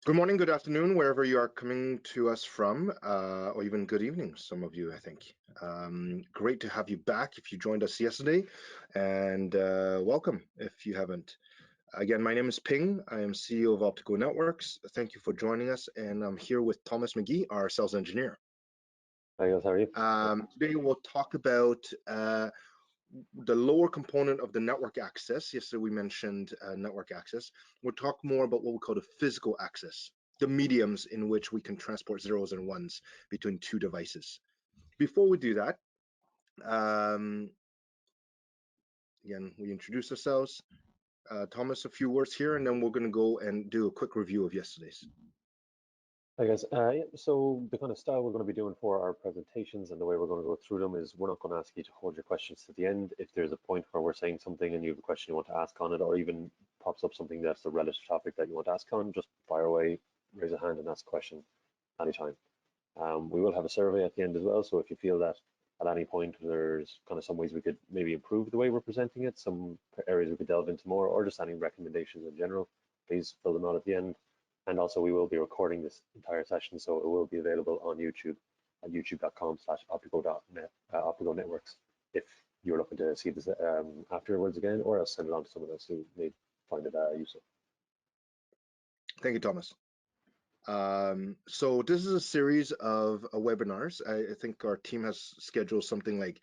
Good morning, good afternoon, wherever you are coming to us from, or even good evening, some of you, I think. Great to have you back if you joined us yesterday, and welcome if you haven't. Again, my name is Ping. I am CEO of Optical Networks. Thank you for joining us, and I'm here with Thomas McGee, our sales engineer. Hi guys, how are you? Today we'll talk about the lower component of the network access. Yesterday we mentioned network access. We'll talk more about what we call the physical access, the mediums in which we can transport zeros and ones between two devices. Before we do that, again, we introduce ourselves. Thomas, a few words here, and then we're going to go and do a quick review of yesterday's. Hi guys. So the kind of style we're going to be doing for our presentations and the way we're going to go through them is we're not going to ask you to hold your questions to the end. If there's a point where we're saying something and you have a question you want to ask on it, or even pops up something that's a relative topic that you want to ask on, just fire away, raise a hand and ask a question anytime. We will have a survey at the end as well, so if you feel that at any point there's kind of some ways we could maybe improve the way we're presenting it, some areas we could delve into more, or just any recommendations in general, please fill them out at the end. And also we will be recording this entire session, so it will be available on YouTube at youtube.com/optical.net, optical networks, if you're looking to see this afterwards again, or else send it on to someone else who may find it useful. Thank you, Thomas. So this is a series of webinars. I think our team has scheduled something like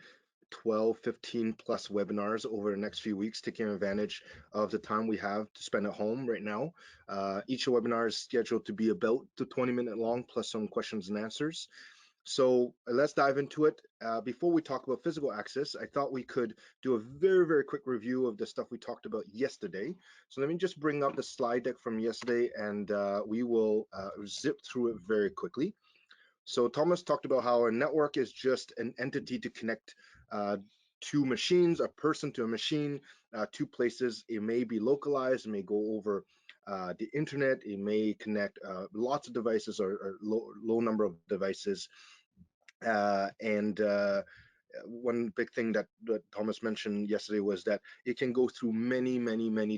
12, 15 plus webinars over the next few weeks, taking advantage of the time we have to spend at home right now. Each webinar is scheduled to be about 20-minute long, plus some questions and answers. So let's dive into it. Before we talk about physical access, I thought we could do a very, very quick review of the stuff we talked about yesterday. So let me just bring up the slide deck from yesterday, and we will zip through it very quickly. So Thomas talked about how a network is just an entity to connect two machines, a person to a machine, two places. It may be localized, it may go over the internet, it may connect lots of devices or low number of devices. One big thing that Thomas mentioned yesterday was that it can go through many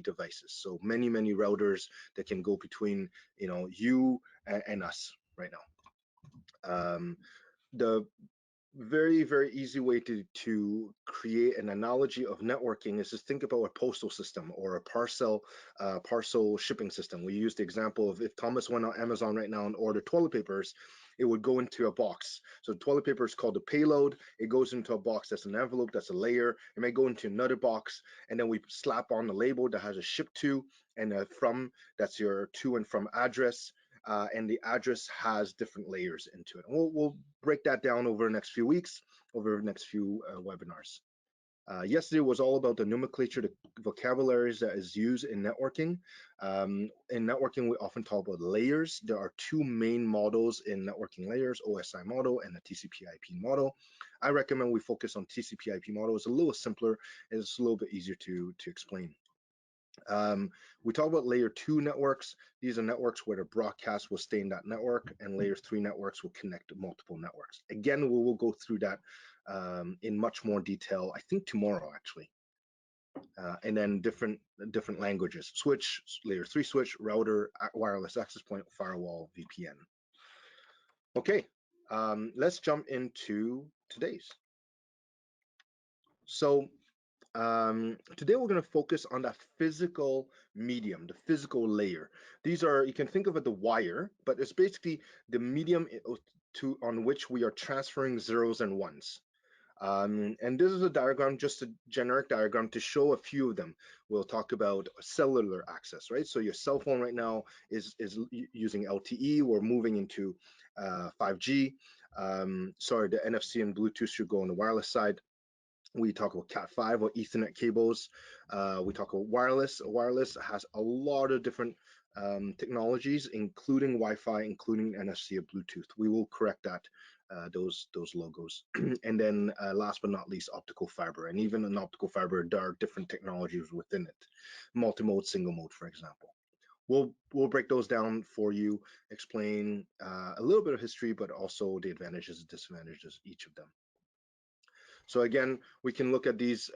devices. So many routers that can go between you and us right now. The very easy way to create an analogy of networking is to think about a postal system or a parcel shipping system. We use the example of if Thomas went on Amazon right now and ordered toilet papers, it would go into a box. So toilet paper is called the payload. It goes into a box that's an envelope, that's a layer. It may go into another box, and then we slap on the label that has a ship to and a from, that's your to and from address. And the address has different layers into it. We'll break that down over the next few weeks, over the next few webinars. Yesterday was all about the nomenclature, the vocabularies that is used in networking. In networking, we often talk about layers. There are two main models in networking layers, OSI model and the TCP/IP model. I recommend we focus on TCP/IP model. It's a little simpler and it's a little bit easier to explain. We talk about layer 2 networks. These are networks where the broadcast will stay in that network, and layer 3 networks will connect to multiple networks. Again, we will go through that in much more detail, I think tomorrow actually. And then different languages: switch, layer 3 switch, router, wireless access point, firewall, VPN. Okay, let's jump into today's. So today we're going to focus on that physical medium, the physical layer. These are, you can think of it the wire, but it's basically the medium on which we are transferring zeros and ones. And this is a diagram, just a generic diagram to show a few of them. We'll talk about cellular access, right? So your cell phone right now is using LTE. We're moving into 5G. Sorry, the NFC and Bluetooth should go on the wireless side. We talk about Cat5 or Ethernet cables. We talk about wireless. Wireless has a lot of different technologies, including Wi-Fi, including NFC or Bluetooth. We will correct that, those logos. And then last but not least, optical fiber. And even in optical fiber, there are different technologies within it. Multi-mode, single mode, for example. We'll break those down for you, explain a little bit of history, but also the advantages and disadvantages of each of them. So again, we can look at these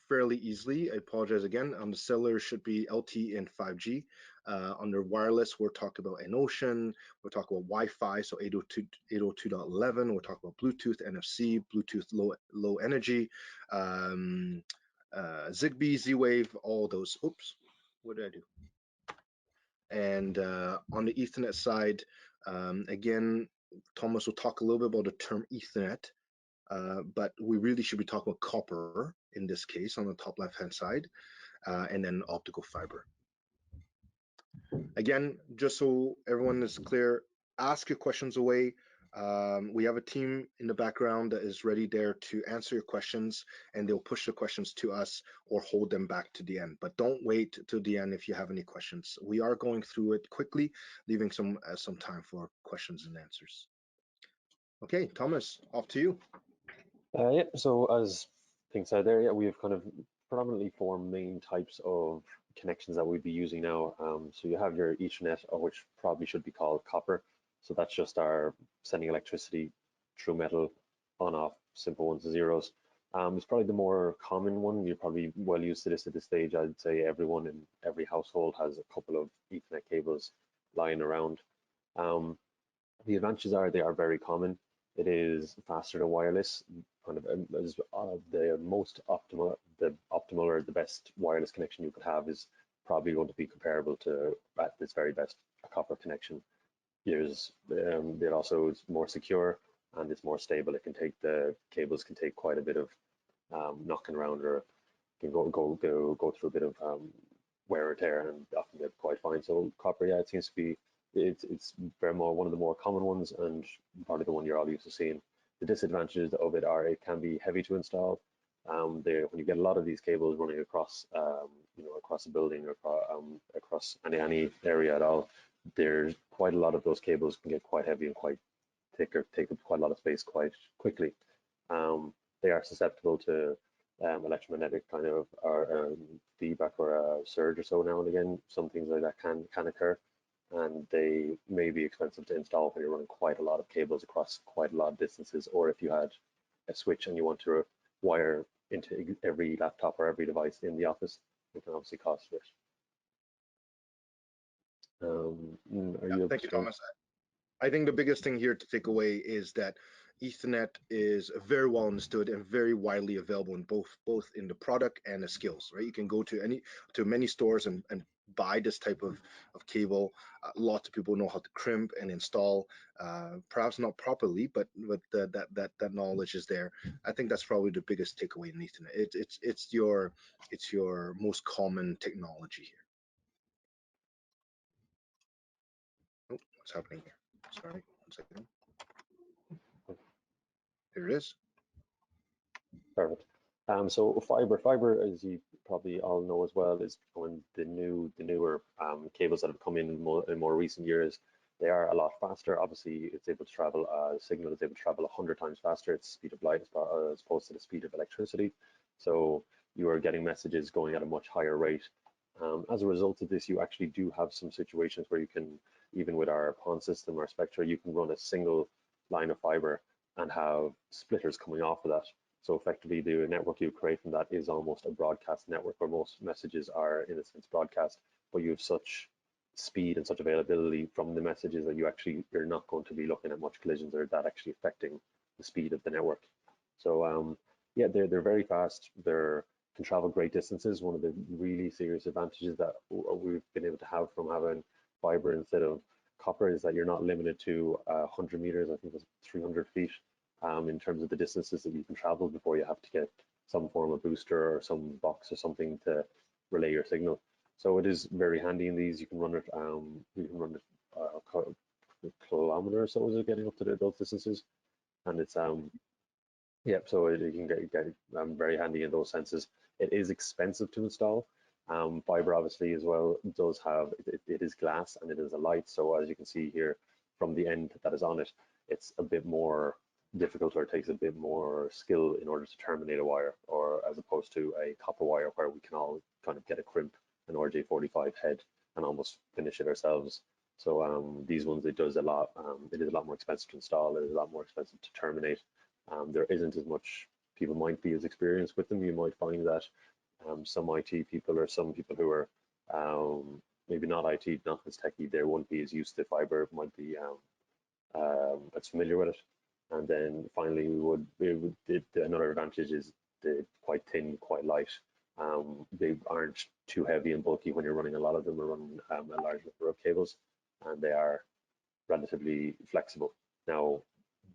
fairly easily. I apologize again. On the cellular, should be LTE and 5G. Under wireless, we're talking about Ocean. We're talking about Wi-Fi, so 802, 802.11. We're talking about Bluetooth, NFC, Bluetooth low energy, um, Zigbee, Z-Wave, all those. Oops, what did I do? And on the Ethernet side, again, Thomas will talk a little bit about the term Ethernet, but we really should be talking about copper in this case on the top left-hand side, and then optical fiber. Again, just so everyone is clear, ask your questions away. We have a team in the background that is ready there to answer your questions, and they'll push the questions to us or hold them back to the end. But don't wait till the end if you have any questions. We are going through it quickly, leaving some time for questions and answers. Okay, Thomas, off to you. Yeah, so as Ping said there, yeah, we have kind of predominantly four main types of connections that we'd be using now. So you have your Ethernet, or which probably should be called copper. So that's just our sending electricity through metal, on off, simple ones and zeros. It's probably the more common one. You're probably well used to this at this stage. I'd say everyone in every household has a couple of Ethernet cables lying around. Um, the advantages are they are very common. It is faster than wireless, kind of is the most optimal, the optimal or the best wireless connection you could have is probably going to be comparable to, at its very best, a copper connection. It also is more secure and it's more stable. It can take the cables can take quite a bit of knocking around, or can go through a bit of wear and tear, and often get quite fine. So copper, yeah, it seems to be it's very more one of the more common ones, and probably the one you're all used to seeing. The disadvantages of it are it can be heavy to install. When you get a lot of these cables running across, across a building or across any area at all, there's quite a lot of those cables can get quite heavy and quite take up quite a lot of space quite quickly. They are susceptible to electromagnetic kind of or feedback or a surge or so now and again. Some things like that can occur, and they may be expensive to install when you're running quite a lot of cables across quite a lot of distances, or if you had a switch and you want to wire into every laptop or every device in the office, it can obviously cost a bit. Are Yeah, you able thank you, to? Thomas. I think the biggest thing here to take away is that Ethernet is very well understood and very widely available in both in the product and the skills, right? You can go to many stores and buy this type of cable. Lots of people know how to crimp and install, perhaps not properly, but that knowledge is there. I think that's probably the biggest takeaway in Ethernet. It's your most common technology here. Oh, what's happening here? Sorry, 1 second. Here it is. Perfect. So fiber, as you probably all know as well, is when the newer cables that have come in more recent years. They are a lot faster. Obviously, it's able to travel. Signal is able to travel 100 times faster. It's speed of light as opposed to the speed of electricity. So you are getting messages going at a much higher rate. As a result of this, you actually do have some situations where you can, even with our PON system or Spectra, you can run a single line of fiber and have splitters coming off of that. So effectively, the network you create from that is almost a broadcast network where most messages are, in a sense, broadcast, but you have such speed and such availability from the messages that you're not going to be looking at much collisions or that actually affecting the speed of the network. So yeah, they're very fast. They can travel great distances. One of the really serious advantages that we've been able to have from having fiber instead of copper is that you're not limited to 100 meters. I think it's 300 feet in terms of the distances that you can travel before you have to get some form of booster or some box or something to relay your signal. So it is very handy in these. You can run it a kilometer or so is it getting up to those distances, and it's yeah, so it can get very handy in those senses. It is expensive to install. Fiber obviously as well does have, it is glass and it is a light. So as you can see here from the end that is on it, it's a bit more difficult, or it takes a bit more skill in order to terminate a wire, or as opposed to a copper wire where we can all kind of get a crimp, an RJ45 head, and almost finish it ourselves. So these ones, it does a lot. It is a lot more expensive to install. It is a lot more expensive to terminate. There isn't as much people might be as experienced with them. You might find that some IT people or some people who are maybe not IT, not as techy, they won't be as used to fiber, might be as familiar with it. And then finally, another advantage is the quite thin, quite light. They aren't too heavy and bulky when you're running. A lot of them are running a large number of cables, and they are relatively flexible. Now,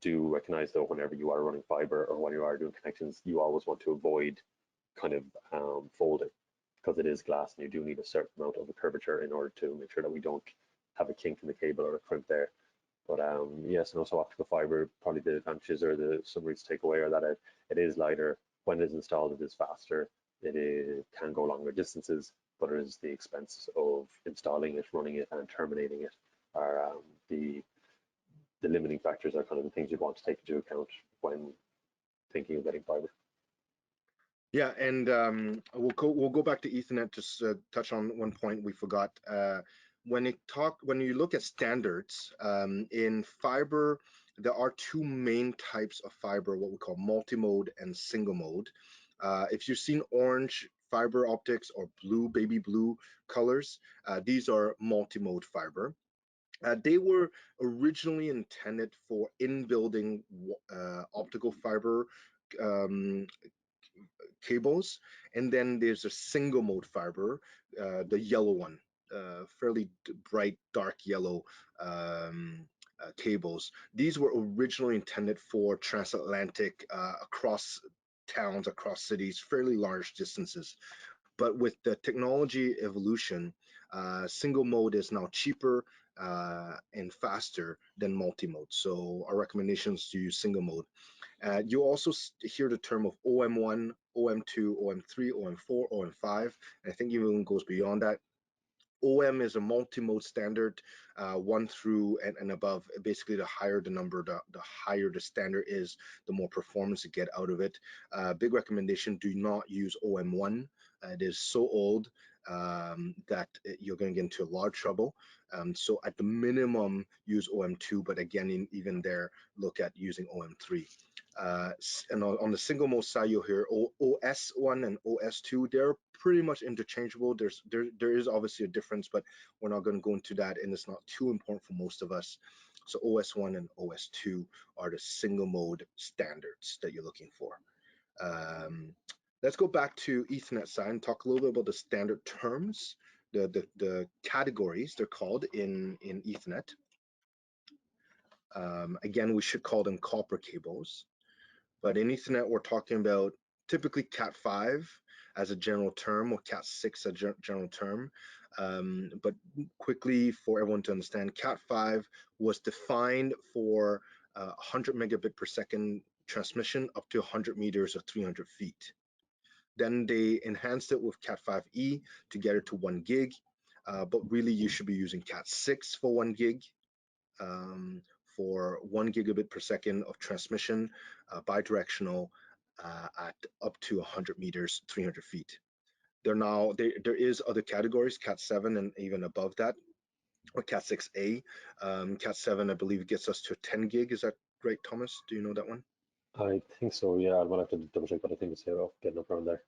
do recognize though, whenever you are running fiber or when you are doing connections, you always want to avoid kind of folding because it is glass and you do need a certain amount of a curvature in order to make sure that we don't have a kink in the cable or a crimp there. But yes, and also optical fiber, probably the advantages or the summaries to take away are that it is lighter. When it is installed, it is faster. Can go longer distances, but it is the expense of installing it, running it, and terminating it are the the limiting factors are kind of the things you want to take into account when thinking of getting fiber. Yeah, and we'll go back to Ethernet. Just touch on one point we forgot. When you look at standards in fiber, there are two main types of fiber, what we call multi-mode and single mode. If you've seen orange fiber optics or blue, baby blue colors, these are multi-mode fiber. They were originally intended for in-building optical fiber um, cables, and then there's a single mode fiber, the yellow one, fairly bright dark yellow cables. These were originally intended for transatlantic, across towns, across cities, fairly large distances. But with the technology evolution, single mode is now cheaper and faster than multi-mode. So our recommendation is to use single mode. You also hear the term of OM1, OM2, OM3, OM4, OM5, and I think even goes beyond that. OM is a multi-mode standard, one through and above. Basically, the higher the number, the higher the standard is, the more performance you get out of it. Big recommendation: do not use OM1. It is so old that you're going to get into a lot of trouble. So at the minimum, use OM2, but again, even there, look at using OM3. And on the single mode side, you'll hear OS1 and OS2. They're pretty much interchangeable. There is obviously a difference, but we're not going to go into that, and it's not too important for most of us. So OS1 and OS2 are the single mode standards that you're looking for. Um, let's go back to Ethernet side and talk a little bit about the standard terms, the categories they're called in Ethernet. Again, we should call them copper cables. But in Ethernet, we're talking about typically Cat5 as a general term, or Cat6 as a general term. But quickly for everyone to understand, Cat5 was defined for 100 megabit per second transmission up to 100 meters or 300 feet. Then they enhanced it with Cat5e to get it to 1 gig. But really, you should be using Cat6 for 1 gig. For 1 gigabit per second of transmission, bidirectional, at up to 100 meters, 300 feet. There is other categories, Cat 7 and even above that, or Cat 6A. Cat 7, I believe, gets us to 10 gig. Is that right, Thomas? Do you know that one? I think so, yeah. I'll have to double check, but I think it's getting up around there.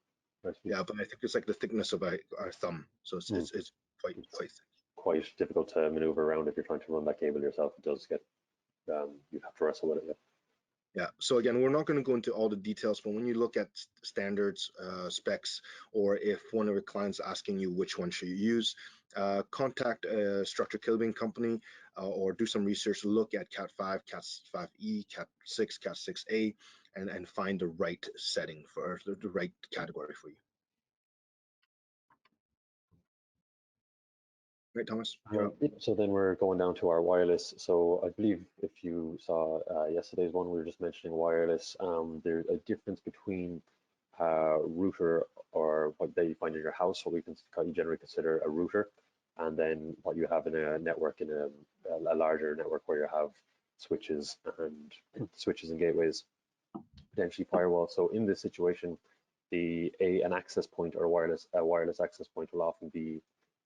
Yeah, but I think it's like the thickness of our thumb, so Mm. it's quite It's thick. quite difficult to maneuver around if you're trying to run that cable yourself. It does get, you have to wrestle with it. Yeah. Yeah, so again, we're not going to go into all the details, but when you look at standards, specs, or if one of your clients asking you which one should you use, contact a structured cabling company, or do some research, look at Cat 5, Cat 5e, Cat 6, Cat 6a, and find the right setting for the right category for you. Right, Thomas? You're up. So then we're going down to our wireless. So I believe if you saw yesterday's one, we were just mentioning wireless. There's a difference between router, or what that you find in your house, what we can generally consider a router, and then what you have in a network, in a larger network where you have switches and switches and gateways, potentially firewall. So in this situation, an access point or a wireless access point will often be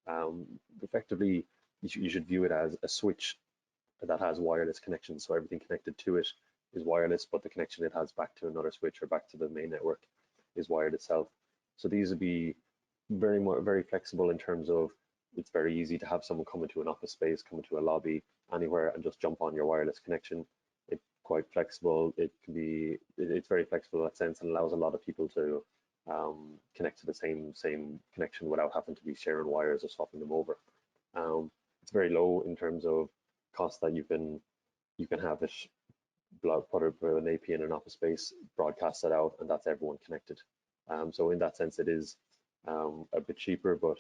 um, effectively, you should view it as a switch that has wireless connections, so everything connected to it is wireless, but the connection it has back to another switch or back to the main network is wired itself. So these would be very flexible in terms of it's very easy to have someone come into an office space, come into a lobby, anywhere, and just jump on your wireless connection. It's quite flexible. It's very flexible in that sense and allows a lot of people to connect to the same connection without having to be sharing wires or swapping them over. It's very low in terms of cost that you can have it put an AP in an office space, broadcast that out, and that's everyone connected. So in that sense, it is a bit cheaper, but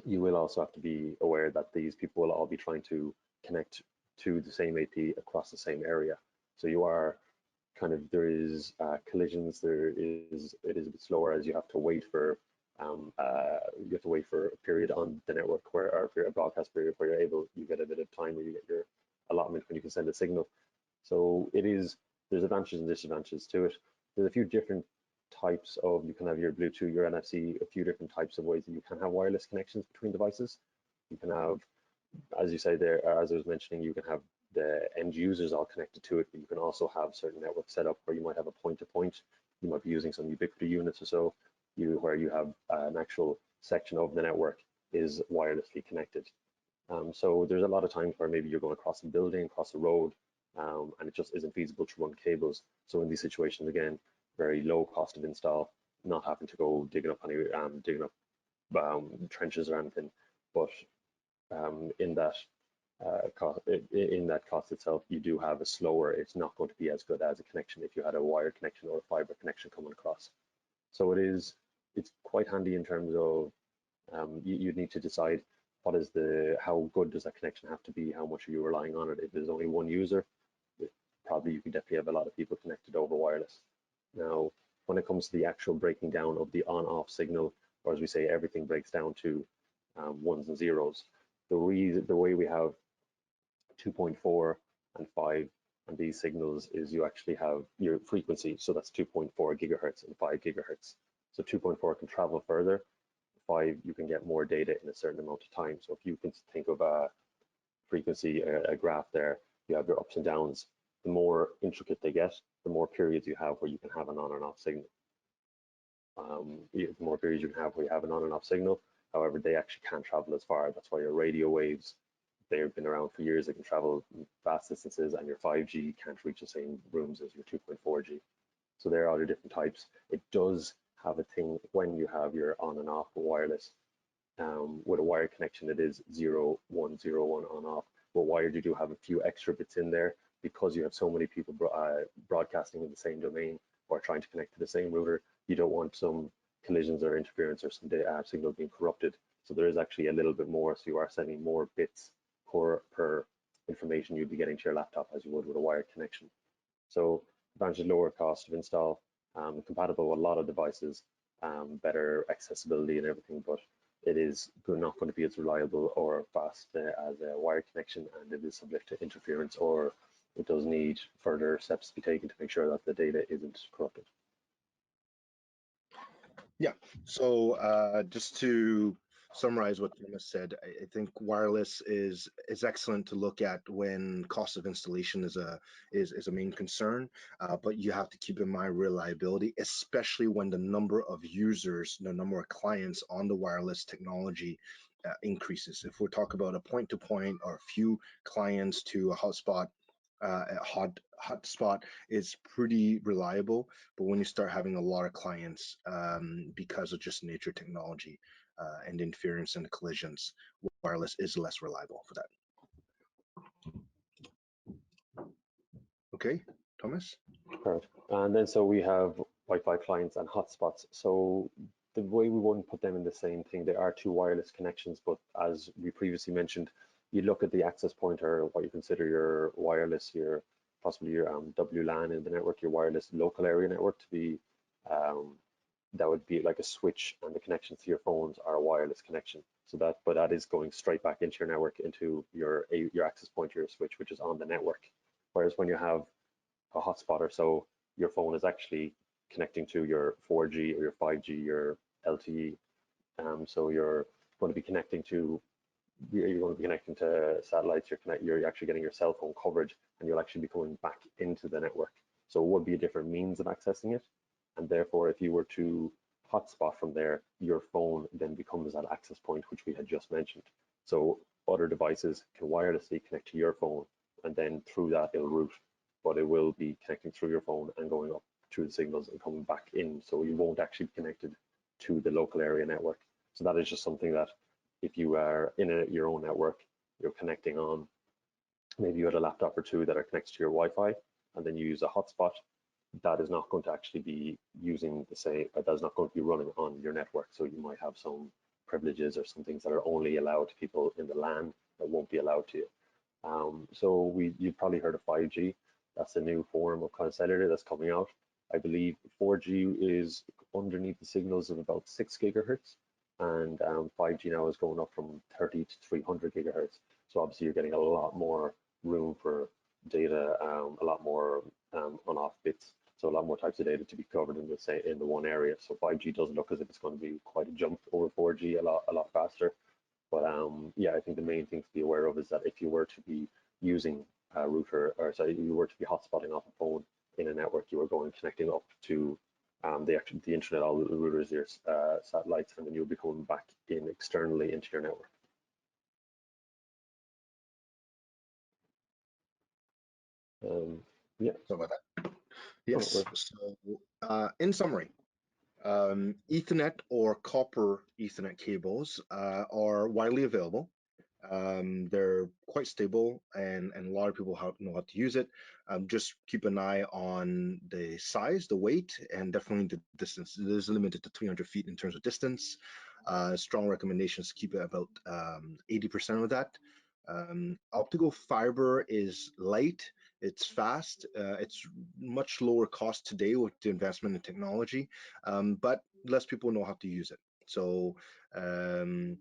you will also have to be aware that these people will all be trying to connect to the same AP across the same area. So you are there is collisions. It is a bit slower as you have to wait for a period on the network or a broadcast period where you get a bit of time where you get your allotment when you can send a signal. So there's advantages and disadvantages to it. There's a few different types of, you can have your Bluetooth, your NFC, a few different types of ways that you can have wireless connections between devices. You can have, as you say there, as I was mentioning, you can have the end users all connected to it, but you can also have certain networks set up where you might have a point-to-point. You might be using some ubiquity units or so, where you have an actual section of the network is wirelessly connected. So there's a lot of times where maybe you're going across a building, across a road, and it just isn't feasible to run cables. So in these situations, again, very low cost of install, not having to go digging up trenches or anything. But in that cost itself, you do have a slower. It's not going to be as good as a connection if you had a wired connection or a fiber connection coming across. So it's quite handy in terms of you'd need to decide how good does that connection have to be, how much are you relying on it. If there's only one user, probably you can definitely have a lot of people connected over wireless. Now, when it comes to the actual breaking down of the on-off signal, or as we say, everything breaks down to ones and zeros. The way we have 2.4 and 5 and these signals is you actually have your frequency, so that's 2.4 gigahertz and 5 gigahertz. So 2.4 can travel further, 5 you can get more data in a certain amount of time. So if you can think of a frequency, a graph there, you have your ups and downs. The more intricate they get, the more periods you have where you can have an on and off signal. The more periods you can have where you have an on and off signal. However, they actually can't travel as far. That's why your radio waves, they've been around for years. They can travel vast distances, and your 5G can't reach the same rooms as your 2.4G. So there are the different types. It does have a thing when you have your on and off wireless. With a wired connection, it is 0101 on off. But wired, you do have a few extra bits in there because you have so many people broadcasting in the same domain or trying to connect to the same router. You don't want some collisions or interference or some signal being corrupted. So there is actually a little bit more. So you are sending more bits per information you'd be getting to your laptop as you would with a wired connection. So advantage lower cost of install, compatible with a lot of devices, better accessibility and everything, but it is not going to be as reliable or fast as a wired connection, and it is subject to interference, or it does need further steps to be taken to make sure that the data isn't corrupted. Yeah. So just to summarize what Thomas said, I think wireless is excellent to look at when cost of installation is a main concern, but you have to keep in mind reliability, especially when the number of users, the number of clients on the wireless technology increases. If we talk about a point-to-point or a few clients to a hotspot, a hotspot is pretty reliable, but when you start having a lot of clients, because of just nature technology and interference and collisions, wireless is less reliable for that. Okay, Thomas? Correct. And then so we have Wi-Fi clients and hotspots. So the way we wouldn't put them in the same thing, they are two wireless connections, but as we previously mentioned, you look at the access point or what you consider your wireless, possibly your WLAN in the network, your wireless local area network to be, that would be like a switch, and the connections to your phones are a wireless connection. But that is going straight back into your network, into your access point, your switch, which is on the network. Whereas when you have a hotspot or so, your phone is actually connecting to your 4G or your 5G, your LTE. So you're going to be connecting to you're going to be connecting to satellites. You're actually getting your cell phone coverage, and you'll actually be coming back into the network. So it would be a different means of accessing it, and therefore, if you were to hotspot from there, your phone then becomes that access point, which we had just mentioned. So other devices can wirelessly connect to your phone, and then through that it'll route, but it will be connecting through your phone and going up through the signals and coming back in. So you won't actually be connected to the local area network. So that is just something that if you are in your own network, you're connecting on, maybe you had a laptop or two that are connected to your Wi-Fi, and then you use a hotspot, that is not going to actually be using the same, that's not going to be running on your network. So you might have some privileges or some things that are only allowed to people in the LAN that won't be allowed to you. So you've probably heard of 5G. That's a new form of kind of cellular that's coming out. I believe 4G is underneath the signals of about 6 gigahertz, and 5G now is going up from 30 to 300 gigahertz. So obviously you're getting a lot more room for data, a lot more on-off bits. So a lot more types of data to be covered in the one area. So 5G does look as if it's going to be quite a jump over 4G, a lot faster. But yeah, I think the main thing to be aware of is that if you were to be using a router, or sorry, you were to be hotspotting off a phone in a network, you were going connecting up to the internet, all the routers, your satellites, and then you'll be coming back in externally into your network. Um, yeah. So about that. Oh, Yes. So in summary, Ethernet or copper Ethernet cables are widely available. They're quite stable, and a lot of people know how to use it. Just keep an eye on the size, the weight, and definitely the distance. It is limited to 300 feet in terms of distance. Strong recommendations to keep it about 80% of that. Optical fiber is light, it's fast, it's much lower cost today with the investment in technology, but less people know how to use it. So um,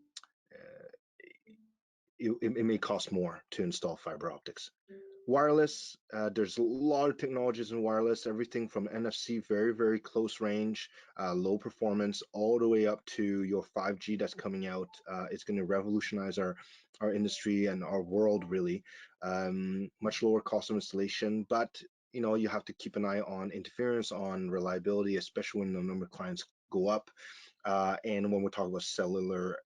uh, it may cost more to install fiber optics. Wireless, there's a lot of technologies in wireless, everything from NFC, very, very close range, low performance, all the way up to your 5G that's coming out. It's going to revolutionize our industry and our world, really. Much lower cost of installation, but you have to keep an eye on interference, on reliability, especially when the number of clients go up. And when we're talking about cellular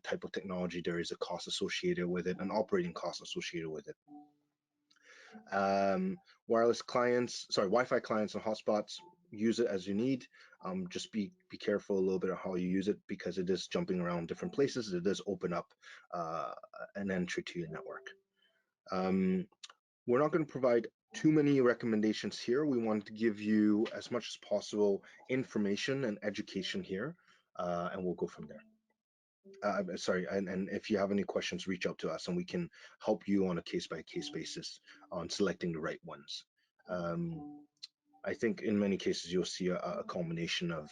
type of technology, there is a cost associated with it, an operating cost associated with it. Wireless clients, sorry, Wi-Fi clients and hotspots, use it as you need. Just be careful a little bit of how you use it, because it is jumping around different places. It does open up uh, an entry to your network. We're not going to provide too many recommendations here. We want to give you as much as possible information and education here, and we'll go from there. Sorry, and if you have any questions, reach out to us and we can help you on a case-by-case basis on selecting the right ones. Um, I think in many cases you'll see a combination of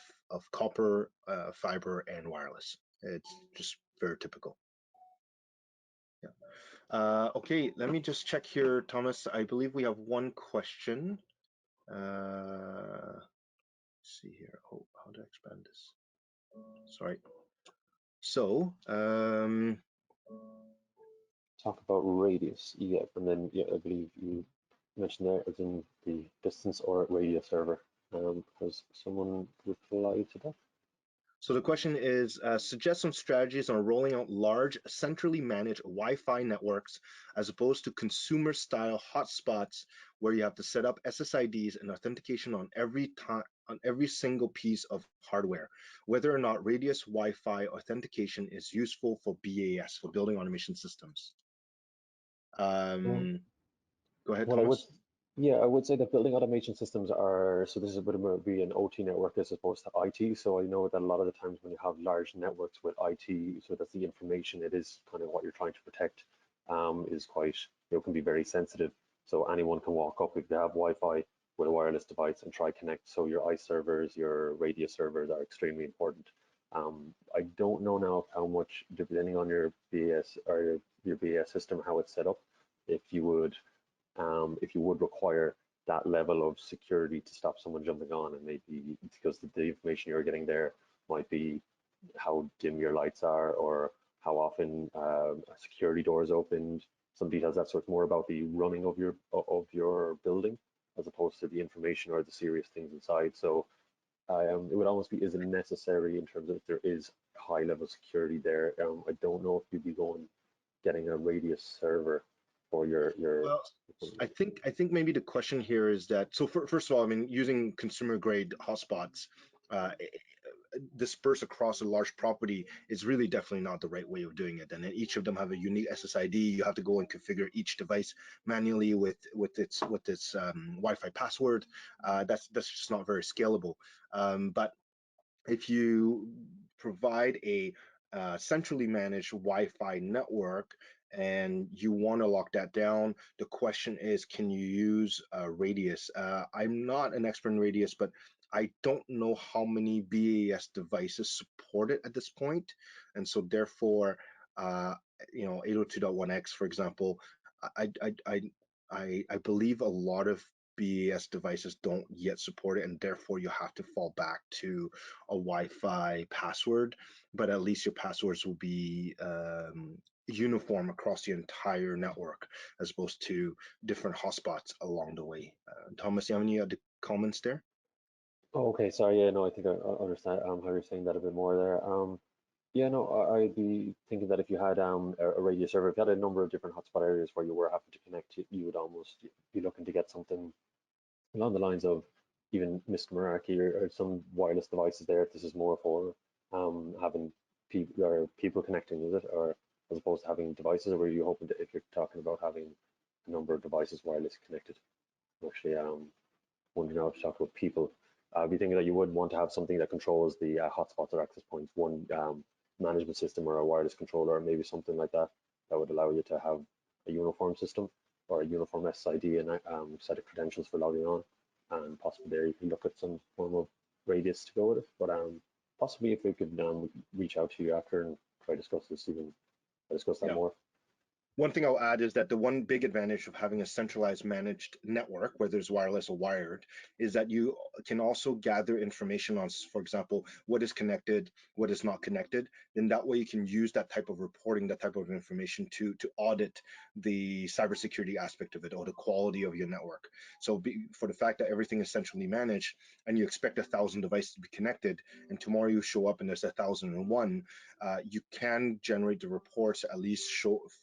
copper, fiber, and wireless. It's just very typical. Yeah. Okay, let me just check here, Thomas. I believe we have one question. Let's see here. Oh, how to expand this? Sorry. So, talk about radius, yeah, and then yeah, I believe you mentioned there as in the distance or radius server. Has someone replied to that? So the question is, suggest some strategies on rolling out large, centrally managed Wi-Fi networks as opposed to consumer-style hotspots where you have to set up SSIDs and authentication on every single piece of hardware. Whether or not radius Wi-Fi authentication is useful for BAS, for building automation systems. Um, Um, Go ahead, Well, Thomas. yeah, I would say that building automation systems are, so this is would be an OT network as opposed to IT. So I know that a lot of the times when you have large networks with IT, so that's the information, it is kind of what you're trying to protect, is quite, can be very sensitive. So anyone can walk up if they have Wi-Fi with a wireless device and try connect. So your ICE servers, your radius servers are extremely important. I don't know now how much, depending on your BS or your BS system, how it's set up, if you would require that level of security to stop someone jumping on, and maybe because the information you're getting there might be how dim your lights are or how often a security door is opened, some details that sort more about the running of your building as opposed to the information or the serious things inside. So it would almost be, is it necessary in terms of if there is high level security there? I don't know if you'd be getting a radius server for your. Well, I think maybe the question here is that, so first of all, I mean, using consumer grade hotspots dispersed across a large property is really definitely not the right way of doing it. And then each of them have a unique SSID. You have to go and configure each device manually with its Wi-Fi password. That's just not very scalable. But if you provide a centrally managed Wi-Fi network and you want to lock that down, the question is, can you use radius? I'm not an expert in radius, but I don't know how many BAS devices support it at this point, and so therefore, uh, 802.1x, for example, I I I I believe a lot of BAS devices don't yet support it, and therefore you have to fall back to a Wi-Fi password, but at least your passwords will be uniform across the entire network as opposed to different hotspots along the way. Thomas, you have any other comments there? Oh, okay, sorry, yeah, no, I think I understand how you're saying that a bit more there. Yeah, no, I'd be thinking that if you had a radio server, if you had a number of different hotspot areas where you were having to connect, you would almost be looking to get something along the lines of even Mr. Meraki or some wireless devices there. If this is more for having people connecting with it, or as opposed to having devices, or were you hoping to, if you're talking about having a number of devices wireless connected? Actually, wondering how to talk about people. I'd be thinking that you would want to have something that controls the hotspots or access points, one management system or a wireless controller, or maybe something like that, that would allow you to have a uniform system or a uniform SID and set of credentials for logging on. And possibly there you can look at some form of radius to go with it. But possibly if we could reach out to you after and try to discuss this even, discuss that Yeah. more. One thing I'll add is that the one big advantage of having a centralized managed network, whether it's wireless or wired, is that you can also gather information on, for example, what is connected, what is not connected. Then that way you can use that type of reporting, that type of information to audit the cybersecurity aspect of it or the quality of your network. So for the fact that everything is centrally managed and you expect 1,000 devices to be connected, and tomorrow you show up and there's 1,001, you can generate the reports, at least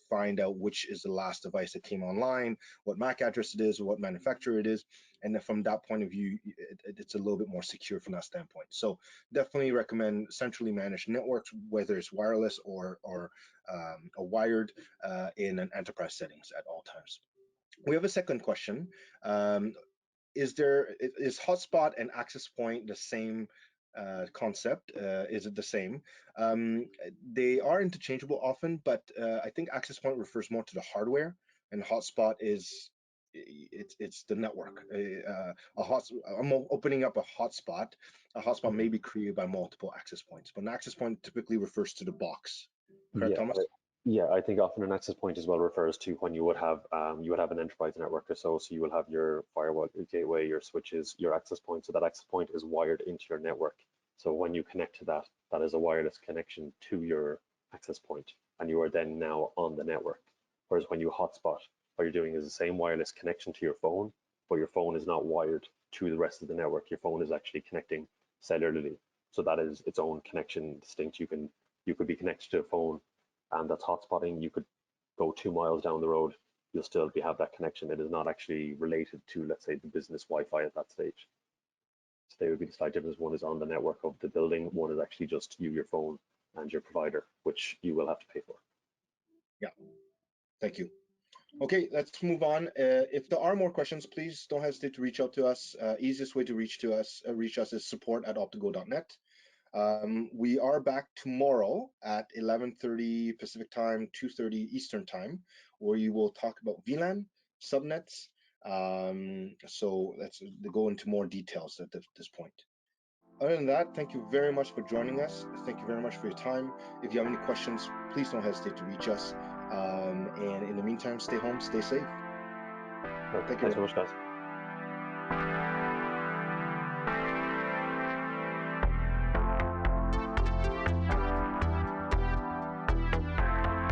find out which is the last device that came online, what MAC address it is, what manufacturer it is, and then from that point of view, it's a little bit more secure from that standpoint. So definitely recommend centrally managed networks, whether it's wireless or a wired in an enterprise settings at all times. We have a second question. Um, is hotspot and access point the same concept? Is it the same? They are interchangeable often, but I think access point refers more to the hardware, and hotspot is it's the network. I'm opening up a hotspot. A hotspot may Mhm. be created by multiple access points, but an access point typically refers to the box. Correct, Yeah, Thomas? yeah. I think often an access point as well refers to when you would have an enterprise network or so. So you will have your firewall, your gateway, your switches, your access point. So that access point is wired into your network. So when you connect to that, that is a wireless connection to your access point, and you are then now on the network. Whereas when you hotspot, what you're doing is the same wireless connection to your phone, but your phone is not wired to the rest of the network. Your phone is actually connecting cellularly. So that is its own connection distinct. You could be connected to a phone and that's hotspotting. You could go 2 miles down the road, you'll still have that connection. It is not actually related to, let's say, the business Wi-Fi at that stage. So they would be the slight difference. One is on the network of the building. One is actually just you, your phone, and your provider, which you will have to pay for. Yeah. Thank you. Okay, let's move on. If there are more questions, please don't hesitate to reach out to us. Easiest way to reach us is support@optigo.net. We are back tomorrow at 11:30 Pacific time, 2:30 Eastern time, where you will talk about VLAN, subnets. So let's go into more details at this point. Other than that, thank you very much for joining us. Thank you very much for your time. If you have any questions, please don't hesitate to reach us. And in the meantime, stay home, stay safe. Right. Thank you, Thanks so everyone. much, guys.